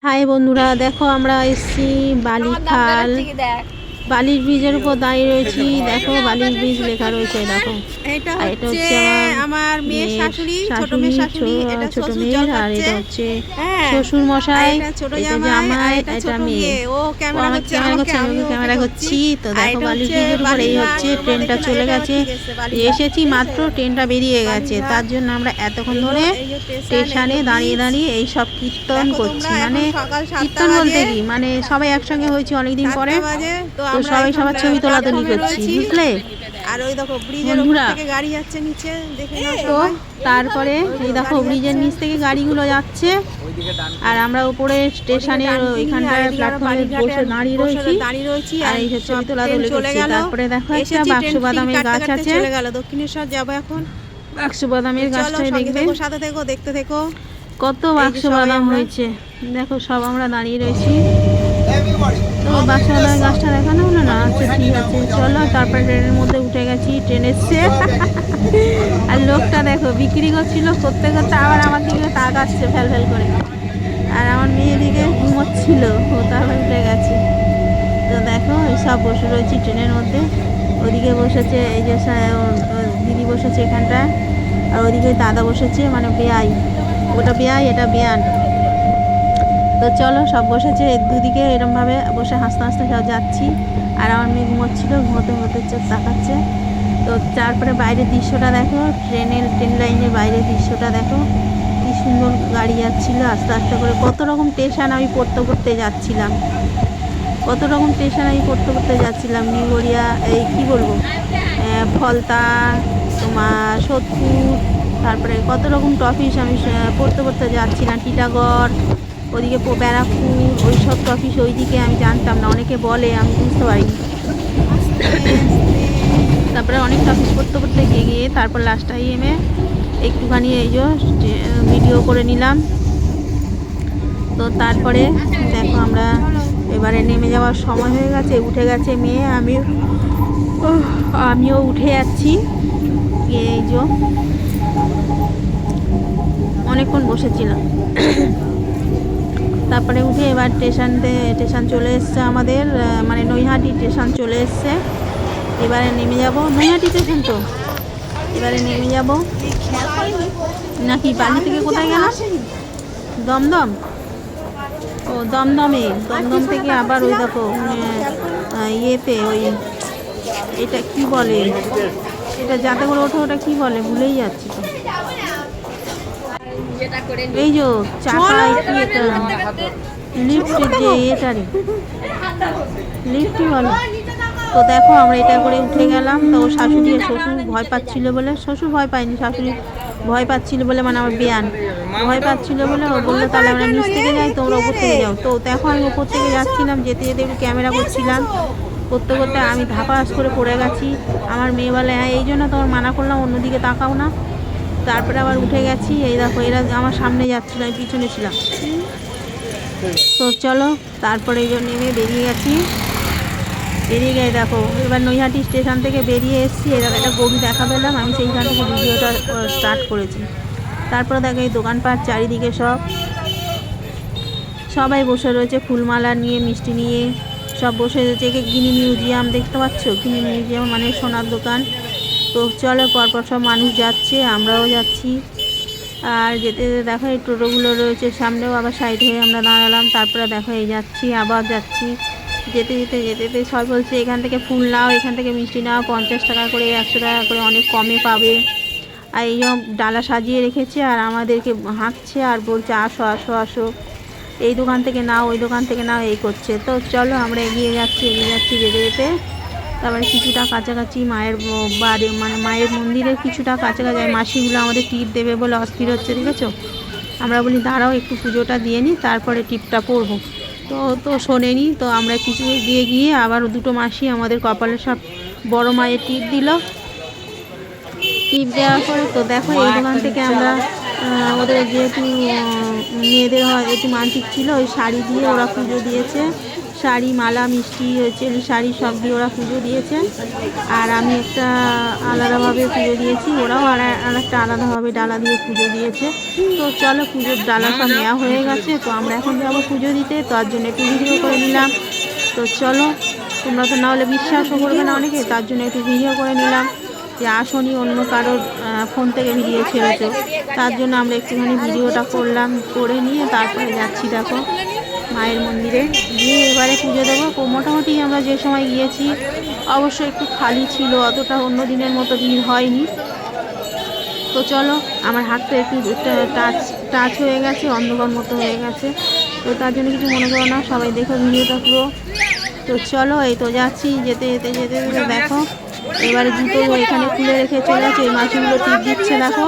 High বন্ধুরা, দেখো আমরা এসছি বালিখাল। বালির ব্রিজের উপর দাঁড়িয়ে রয়েছি। দেখো বালির ব্রিজ লেখা রয়েছে। দেখো এটা আর এটা হচ্ছে আমার মেয়ের শাশুড়ি, ছোট মেয়ের শাশুড়ি, এটা ছোট শ্বশুর মেয়ের, জল আর খাচ্ছে। এটা হচ্ছে হ্যাঁ, শ্বশুর মশাই, এটা ছোট এটা জামাই, জামাই, এটা এটা ছোট মেয়ে। মেয়ে। ও ক্যামেরা করছে, আমাকে আমি ক্যামেরা করছি। তো দেখো বালির ব্রিজের উপর এই হচ্ছে ট্রেনটা চলে গেছে। এসেছি মাত্র, ট্রেনটা বেরিয়ে গেছে। তার জন্য আমরা এতক্ষণ ধরে স্টেশনে দাঁড়িয়ে দাঁড়িয়ে এই সব কীর্তন করছি। মানে কীর্তন বলতে কি, মানে সবাই একসঙ্গে হয়েছি অনেকদিন পরে, তো সবাই সবার ছবি তোলাতুলি করছি, বুঝলে। আর ওই দেখো ব্রিজের উপর থেকে গাড়ি যাচ্ছে নিচে, দেখে নাও তো সবাই। তারপরে এই দেখো ব্রিজের নিচ থেকে গাড়িগুলো যাচ্ছে, আর আমরা উপরে স্টেশনের ওইখানটায় প্ল্যাটফর্মে বসে দাঁড়িয়ে রয়েছি। আর এই হচ্ছে ছবি তোলাতুলি করছি। তারপরে দেখো একটা বাক্স বাদামের গাছ আছে, চলে গেল দক্ষিণেশ্বর যাবো এখন। বাক্স বাদামের গাছটাই দেখবে, সাথে থেকো, দেখতে থেকো কত বাক্স বাদাম হয়েছে। দেখো সব আমরা দাঁড়িয়ে রয়েছি। তো বাক্স বাদামের গাছটা দেখানো হলো না? আচ্ছা ঠিক আছে, চলো। তারপরে ট্রেনের মধ্যে উঠে গেছি, ট্রেন এসছে। আর লোকটা দেখো বিক্রি করছিল, করতে করতে আবার আমার দিকে তাকাচ্ছে ফেল ফেল করে। আর আমার মেয়ে দিকে ঘুমোচ্ছিল, ও তারপরে উঠে গেছে। তো দেখো সব বসে রয়েছি ট্রেনের মধ্যে। ওদিকে বসেছে এই যে দিদি বসেছে এখানটায়, আর ওদিকে দাদা বসেছে, মানে বেয়াই। ওটা বেয়াই, এটা বেয়ান। তো চলো, সব বসেছে দুদিকে এরমভাবে বসে হাসতে হাসতে সব যাচ্ছি। আর আমার মেয়ে ঘুমোচ্ছিল, ঘুমোতে ঘুমোতে চোখ তাকাচ্ছে। তো তারপরে বাইরের দৃশ্যটা দেখো, ট্রেন লাইনের বাইরের দৃশ্যটা দেখো, কি সুন্দর গাড়ি যাচ্ছিলো আস্তে আস্তে করে। কত রকম স্টেশন আমি পড়তে পড়তে যাচ্ছিলাম, কত রকম স্টেশন আমি পড়তে পড়তে যাচ্ছিলাম। নিউগড়িয়া, এই কি বলবো, ফলতা, তোমার সোদপুর, তারপরে কত রকম টপিস আমি পড়তে পড়তে যাচ্ছিলাম। টিটাগড়, ওদিকে ব্যারাকপুর, ওই সব টপিস ওইদিকে আমি জানতাম না, অনেকে বলে, আমি বুঝতে পারিনি। তারপরে অনেক টপিস পড়তে পড়তে গিয়ে তারপর লাস্ট টাইমে একটুখানি এই যে ভিডিও করে নিলাম। তো তারপরে দেখো আমরা এবারে নেমে যাওয়ার সময় হয়ে গেছে, উঠে গেছে মেয়ে, আমিও উঠে যাচ্ছি। এই যে অনেকক্ষণ বসেছিলাম। তারপরে উঠে এবার স্টেশন চলে এসছে আমাদের, মানে নৈহাটি স্টেশন চলে এসছে। এবারে নেমে যাব, নৈহাটি স্টেশন তো। এবারে নেমে যাব নাকি বালি থেকে কোথায় গেলাম? দমদম। ও দমদম থেকে আবার ওই দেখো ইয়েতে, ওই এটা কি বলে, এটা যাতে করে ওঠো, ওটা কি বলে ভুলেই যাচ্ছি তো। এই যে চাকায় কি এটা, লিফট, যে এটারে লিফটই বলে। তো দেখো আমরা এটা করে উঠে গেলাম। তো শাশুড়ি আর শ্বশুর ভয় পাচ্ছিল বলে, শ্বশুর ভয় পায়নি, শাশুড়ি ভয় পাচ্ছিল বলে, মানে আমার বেয়ান ভয় পাচ্ছিল বলে ও বললো তাহলে আমরা নিচ থেকে যাই, তোমরা ওপর থেকে যাও। তো দেখো আমি ওপর থেকে যাচ্ছিলাম, যেতে যেতে একটু ক্যামেরা করছিলাম, করতে করতে আমি ধাপাস করে পড়ে গেছি। আমার মেয়ে বলে হ্যাঁ এই জন্য তোমার মানা করলাম অন্যদিকে তাকাও না। তারপরে আবার উঠে গেছি। এই দেখো এরা আমার সামনে যাচ্ছিল, আমি পিছনে ছিলাম। তো চলো, তারপরে এই জন্য নেমে বেরিয়ে গেছি। বেরিয়ে গিয়ে দেখো এবার নৈহাটি স্টেশন থেকে বেরিয়ে এসেছি। এরকম একটা গরু দেখা পেলাম, আমি সেইখান থেকে ভিডিওটা স্টার্ট করেছি। তারপরে দেখো এই দোকানপাট চারিদিকে সবাই বসে রয়েছে, ফুলমালা নিয়ে, মিষ্টি নিয়ে সব বসে রয়েছে। গিনি মিউজিয়াম দেখতে পাচ্ছ, গিনি মিউজিয়াম মানে সোনার দোকান। তো চলো, পরপর সব মানুষ যাচ্ছে, আমরাও যাচ্ছি। আর যেতে যেতে দেখো এই টোটোগুলো রয়েছে সামনেও, আবার সাইড হয়ে আমরা দাঁড়ালাম। তারপরে দেখো এই যাচ্ছি, আবার যাচ্ছি। যেতে যেতে সবাই বলছে এখান থেকে ফুল নাও, এখান থেকে মিষ্টি নাও, 50 টাকা করে, 100 টাকা করে, অনেক কমে পাবে। আর এইরকম ডালা সাজিয়ে রেখেছে, আর আমাদেরকে হাঁকছে আর বলছে আসো আসো আসো, এই দোকান থেকে নাও, ওই দোকান থেকে নাও, এই করছে। তো চলো আমরা এগিয়ে যাচ্ছি যেতে যেতে। তারপরে কিছুটা কাছাকাছি মায়ের বাড়ি, মানে মায়ের মন্দিরের কিছুটা কাছাকাছি। মাসিগুলো আমাদের টিপ দেবে বলে অস্থির হচ্ছে, দেখেছো। আমরা বলি দাঁড়াও একটু পুজোটা দিয়ে নিই, তারপরে টিপটা পরবো। তো শোনেনি। তো আমরা কিছু দিয়ে গিয়ে আবার দুটো মাসি আমাদের কপালে সব বড় মায়ের টিপ দিল। টিপ দেওয়ার পরে তো দেখো এই দোকান থেকে আমরা ওদের যেহেতু মেয়েদের হয় একটু মানসিক ছিল, ওই শাড়ি দিয়ে ওরা পুজো দিয়েছে, শাড়ি, মালা, মিষ্টি, চেলি শাড়ি সব দিয়ে ওরা পুজো দিয়েছে। আর আমি একটা আলাদাভাবে পুজো দিয়েছি, ওরাও আর একটা আলাদাভাবে ডালা দিয়ে পুজো দিয়েছে। তো চলো, পুজোর ডালা সব নেওয়া হয়ে গেছে, তো আমরা এখন যাবো পুজো দিতে, তার জন্য একটু ভিডিও করে নিলাম। তো চলো, তোমরা তো না হলে বিশ্বাসও করবে না অনেকে, তার জন্য একটু ভিডিও করে নিলাম যে আসনি অন্য কারোর ফোন থেকে ভিডিও ছেড়েছো, তার জন্য আমরা একটুখানি ভিডিওটা করলাম, করে নিয়ে তারপরে যাচ্ছি দেখো মায়ের মন্দিরে গিয়ে এবারে পুজো দেবো। মোটামুটি আমরা যে সময় গিয়েছি অবশ্য একটু খালি ছিল, অতটা অন্য দিনের মতো ভিড় হয়নি। তো চলো, আমার হাতটা একটু টাচ হয়ে গেছে, অন্ধকার মতো হয়ে গেছে, তো তার জন্য কিছু মনে করো না, সবাই দেখো ভিডিওটা পুরো। তো চলো, এই তো যাচ্ছি, যেতে যেতে যেতে যেতে দেখো এবারে জুতো এখানে খুলে রেখে চলে যাচ্ছে, ওই মাছগুলো টিপ দিচ্ছে দেখো,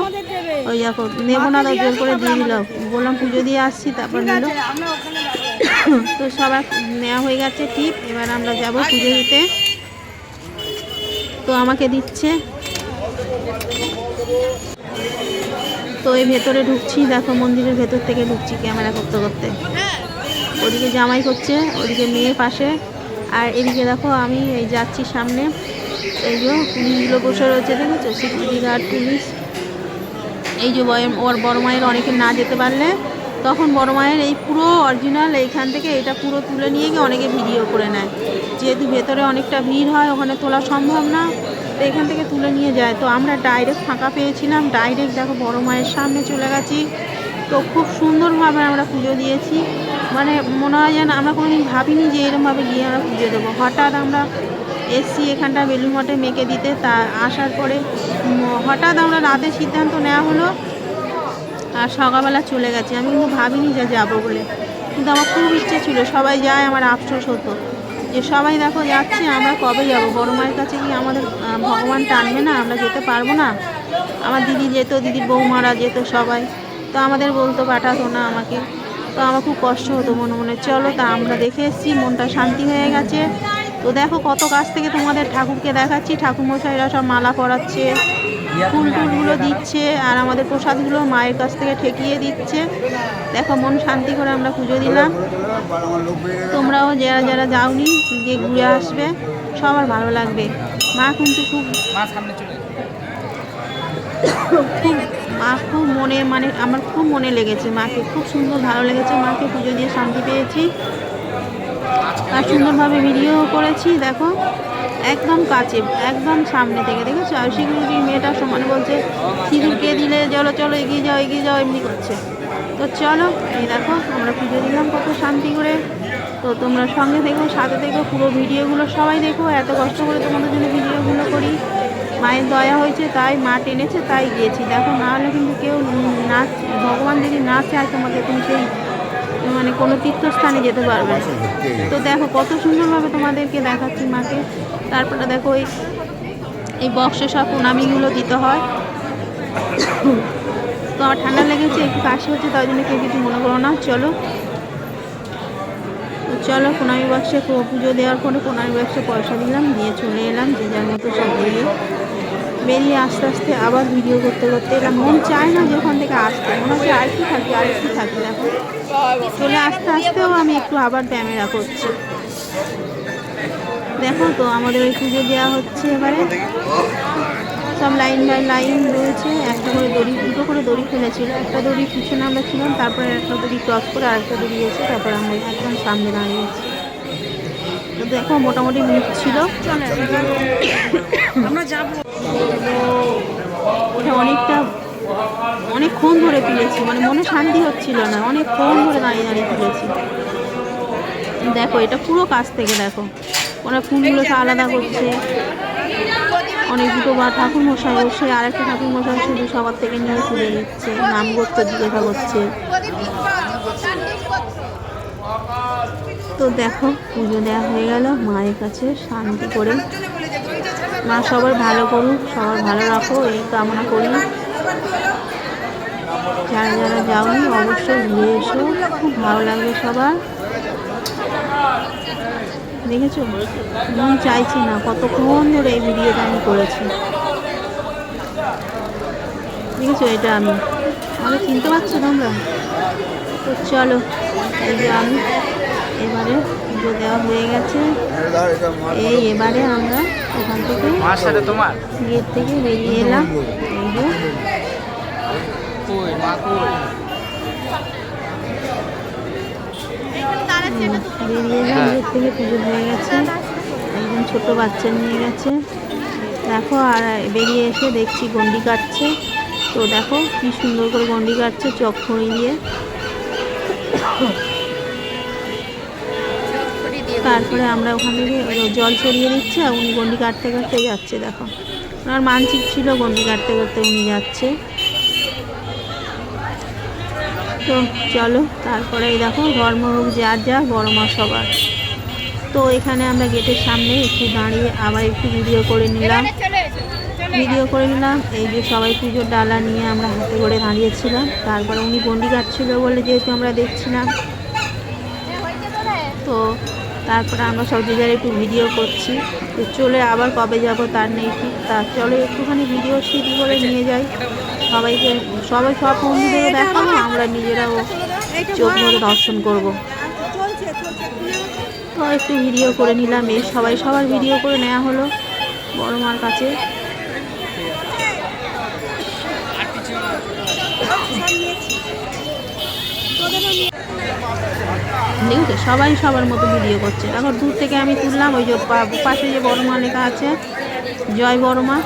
ওই দেখো নেবো না তো জোর করে দিয়ে দিল, বললাম পুজো দিয়ে আসছি তারপর নিল। তো সবার নেওয়া হয়ে গেছে টিপ, এবার আমরা যাব পুজো দিতে। তো আমাকে দিচ্ছে, তো এই ভেতরে ঢুকছি দেখো, মন্দিরের ভেতর থেকে ঢুকছি ক্যামেরা করতে করতে। ওদিকে জামাই করছে, ওদিকে মেয়ে পাশে, আর এদিকে দেখো আমি এই যাচ্ছি সামনে, এই যে পুলিশগুলো বসে রয়েছে দেখেছো, সিকিউরিটি গার্ড পুলিশ। এই যে ওর বড় মায়ের অনেকে না যেতে পারলে তখন বড় মায়ের এই পুরো অরিজিনাল এইখান থেকে এটা পুরো তুলে নিয়ে গিয়ে অনেকে ভিডিও করে নেয়, যেহেতু ভেতরে অনেকটা ভিড় হয় ওখানে তোলা সম্ভব না, তো এখান থেকে তুলে নিয়ে যায়। তো আমরা ডাইরেক্ট ফাঁকা পেয়েছিলাম, ডাইরেক্ট দেখো বড় মায়ের সামনে চলে গেছি। তো খুব সুন্দরভাবে আমরা পুজো দিয়েছি, মানে মনে হয় যেন আমরা কোনোদিন ভাবিনি যে এরকমভাবে গিয়ে আমরা পুজো দেবো। হঠাৎ আমরা এসছি এখানটা বেলুড় মঠে মেয়েকে দিতে, তা আসার পরে হঠাৎ আমরা রাতে সিদ্ধান্ত নেওয়া হলো, আর সকালবেলা চলে গেছি। আমি কিন্তু ভাবিনি যে যাবো বলে, কিন্তু আমার খুব ইচ্ছে ছিল, সবাই যায়, আমার আফসোস হতো যে সবাই দেখো যাচ্ছে, আমরা কবে যাব? বড় মায়ের কাছে কি আমাদের ভগবান টানবে না? আমরা যেতে পারবো না? আমার দিদি যেত, দিদির বৌমারা যেত সবাই, তো আমাদের বলতো, পাঠাতো না আমাকে, তো আমার খুব কষ্ট হতো মনে মনে। চলো, তা আমরা দেখে এসেছি, মনটা শান্তি হয়ে গেছে। তো দেখো কত কাছ থেকে তোমাদের ঠাকুরকে দেখাচ্ছি, ঠাকুরমশাইরা সব মালা পরাচ্ছে, ফুল টুলগুলো দিচ্ছে, আর আমাদের প্রসাদগুলো মায়ের কাছ থেকে ঠেকিয়ে দিচ্ছে। দেখো মন শান্তি করে আমরা পুজো দিলাম। তোমরাও যারা যারা যাওনি গিয়ে ঘুরে আসবে, সবার ভালো লাগবে। মা কিন্তু খুব মা খুব মনে, মানে আমার খুব মনে লেগেছে মাকে, খুব সুন্দর ভালো লেগেছে মাকে, পুজো দিয়ে শান্তি পেয়েছি, আর সুন্দরভাবে ভিডিও করেছি। দেখো একদম কাছে, একদম সামনে থেকে দেখেছো, আর সিকিউরিটির মেয়েটা সমানে বলছে সিঁদুরকে দিলে চলো চলো এগিয়ে যাও এগিয়ে যাও, এমনি করছে। তো চলো, এই দেখো আমরা পুজো দিলাম কত শান্তি করে। তো তোমরা সঙ্গে দেখো, সাথে দেখো, পুরো ভিডিওগুলো সবাই দেখো, এত কষ্ট করে তোমাদের জন্য ভিডিওগুলো করি। মায়ের দয়া হয়েছে তাই, মা টেনেছে তাই গিয়েছি দেখো, না হলে কিন্তু কেউ না, ভগবান যদি না চায় তোমাকে, তুমি সেই মানে কোনো তীর্থস্থানে যেতে পারবে না। তো দেখো কত সুন্দরভাবে তোমাদেরকে দেখাচ্ছি মাকে। তারপরে দেখো এই বক্সে সব প্রণামীগুলো দিতে হয়। তো আমার ঠান্ডা লেগেছে, একটু কাশি হচ্ছে, তাই জন্য কেউ কিছু মনে করো না। চলো, তো চলো প্রণামী বাক্সে পুজো দেওয়ার পরে প্রণামী বাক্সে পয়সা দিলাম, দিয়ে চলে এলাম যে যার মতো সব বেরিয়ে আস্তে আস্তে আবার ভিডিও করতে করতে এলাম। মন চায় না যে ওখান থেকে আসতে, মনে হচ্ছে আরেকটু থাকি আরেকটু থাকি। দেখো চলে আসতে আসতেও আমি একটু আবার ক্যামেরা করছি। দেখো তো আমাদের ওই পুজো দেওয়া হচ্ছে, এবারে সব লাইন বাই লাইন রয়েছে, একটা করে দড়ি, দুটো করে দড়ি ফেলেছিল, একটা দড়ি পিছনে আমরা ছিলাম, তারপরে একটা দড়ি ক্রস করে আরেকটা দড়ি এসে তারপরে আমরা একদম সামনে দাঁড়িয়েছি। তো দেখো মোটামুটি ভিড় ছিল, আমরা যাবো। ওটা অনেকক্ষণ ধরে তুলেছি, মানে মনে শান্তি হচ্ছিল না, অনেকক্ষণ ধরে দাঁড়িয়ে দাঁড়িয়ে তুলেছি। দেখো এটা পুরো কাছ থেকে দেখো, ওরা ফুলগুলোকে আলাদা করছে। অনেক দুটো বা ঠাকুর মশাই বসে, আরেকটা ঠাকুর মশাই শুধু সবার থেকে নিয়ে তুলে নিচ্ছে, নাম করতে জিজ্ঞাসা করছে। তো দেখো পুজো দেওয়া হয়ে গেল মায়ের কাছে শান্তি করে। মা সবার ভালো করুক, সবার ভালো রাখো, এই কামনা করি। যারা যারা যাওনি অবশ্যই ঘুরে এসো, খুব ভালো লাগবে সবার। দেখেছো মন চাইছি না, কতক্ষণ ধরে এই ভিডিওটা আমি করেছি। দেখেছো এটা আমি, আমাকে চিনতে পারছো তোমরা? তো চলো, এই যে আমি এবারে পুজো দেওয়া হয়ে গেছে। এবারে আমরা ওখান থেকে গেট থেকে বেরিয়ে এলাম। এই যে বেরিয়ে এলাম গেট থেকে, পুজো হয়ে গেছে। একজন ছোট বাচ্চা নিয়ে গেছে দেখো। আর বেরিয়ে এসে দেখছি গন্ডি কাটছে। তো দেখো কি সুন্দর করে গন্ডি কাটছে চক খড়ি দিয়ে। তারপরে আমরা ওখান থেকে জল ছড়িয়ে দিচ্ছি আর উনি গন্ডি কাটতে কাটতে যাচ্ছে। দেখো ওনার মানসিক ছিল গন্ডি কাটতে কাটতে উনি যাচ্ছে। তো চলো তারপরে এই দেখো ধর্ম হোক যার যা, বড় মা সবার। তো এখানে আমরা গেটের সামনে একটু দাঁড়িয়ে আবার একটু ভিডিও করে নিলাম। এই যে সবাই পুজোর ডালা নিয়ে আমরা হাতে করে দাঁড়িয়েছিলাম। তারপরে উনি গন্ডি কাটছিল বলে যেহেতু আমরা দেখছিলাম, তো তারপরে আমরা সব জায়গায় একটু ভিডিও করছি। তো চলে আবার কবে যাব তার নেই ঠিক। তা চলো একটুখানি ভিডিও স্মৃতি করে নিয়ে যাই সবাইকে, সব বন্ধুদের দেখাবো, আমরা নিজেরাও চোখ ভরে দর্শন করব। তো একটু ভিডিও করে নিলাম। এই সবার ভিডিও করে নেওয়া হলো বড় মার কাছে। দেখছো সবাই সবার মতো ভিডিও করছে। এখন দূর থেকে আমি তুললাম, ওই যে পাশে যে বড় মা লেখা আছে জয় বড় মা,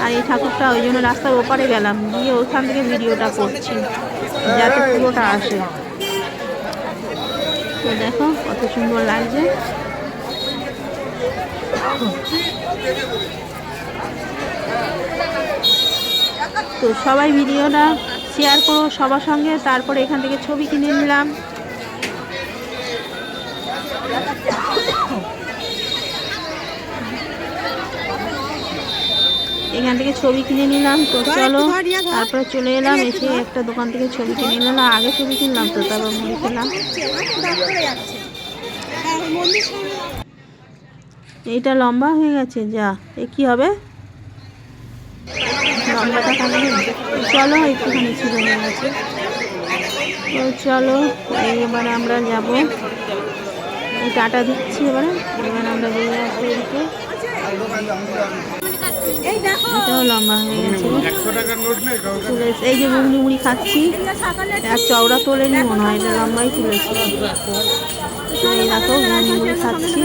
আর এই ঠাকুরটা ওই জন্য রাস্তার ওপারে গেলাম, গিয়ে ওখান থেকে ভিডিওটা করছি যাতে পুরোটা আসে। তো দেখো কত সুন্দর লাগছে। তো সবাই ভিডিওটা শেয়ার করো সবার সঙ্গে। তারপরে এখান থেকে ছবি কিনে নিলাম। তো চলো তারপরে চলে এলাম, এসে একটা দোকান থেকে ছবি কিনে নিলাম। আগে ছবি কিনলাম তো তারপর মুড়ি খেলাম। এইটা লম্বা হয়ে গেছে, যা এ কি হবে লম্বাটা কাটবে। চলো একটুখানি ছিল হয়ে গেছে। তো চলো এবারে আমরা যাব, টাটা দিচ্ছি। এবারে আমরা বেরিয়ে আসবো এদিকে। এটাও লম্বা হয়ে গেছে। এই যে ঘুগনি মুড়ি খাচ্ছি, আর চওড়া তোলেনি মনে হয়, এটা লম্বাই তুলেছি। এই দেখো ঘুগনি মুড়ি খাচ্ছি।